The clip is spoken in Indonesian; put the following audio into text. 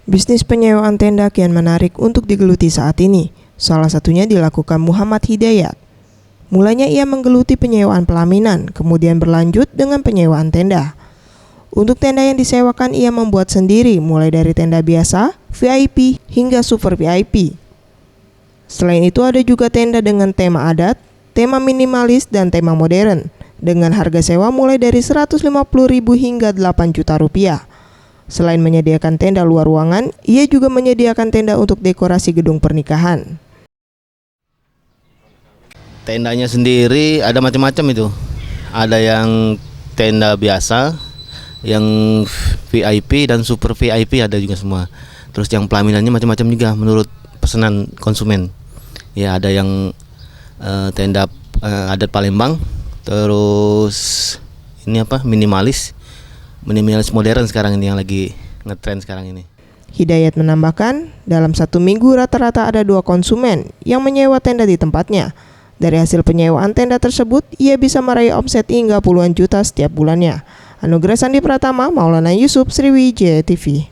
Bisnis penyewaan tenda kian menarik untuk digeluti saat ini. Salah satunya dilakukan Muhammad Hidayat. Mulanya ia menggeluti penyewaan pelaminan, kemudian berlanjut dengan penyewaan tenda. Untuk tenda yang disewakan ia membuat sendiri, mulai dari tenda biasa, VIP, hingga super VIP. Selain itu ada juga tenda dengan tema adat, tema minimalis, dan tema modern, dengan harga sewa mulai dari 150.000 hingga 8 juta rupiah. Selain menyediakan tenda luar ruangan, ia juga menyediakan tenda untuk dekorasi gedung pernikahan. Tendanya sendiri ada macam-macam itu. Ada yang tenda biasa, yang VIP dan super VIP ada juga semua. Terus yang pelaminannya macam-macam juga menurut pesanan konsumen. Ya ada yang tenda adat Palembang, terus ini minimalis modern sekarang ini yang lagi ngetren sekarang ini. Hidayat menambahkan, dalam 1 minggu rata-rata ada 2 konsumen yang menyewa tenda di tempatnya. Dari hasil penyewaan tenda tersebut, ia bisa meraih omset hingga puluhan juta setiap bulannya. Anugerah Sandi Pratama, Maulana Yusuf, Sriwijaya TV.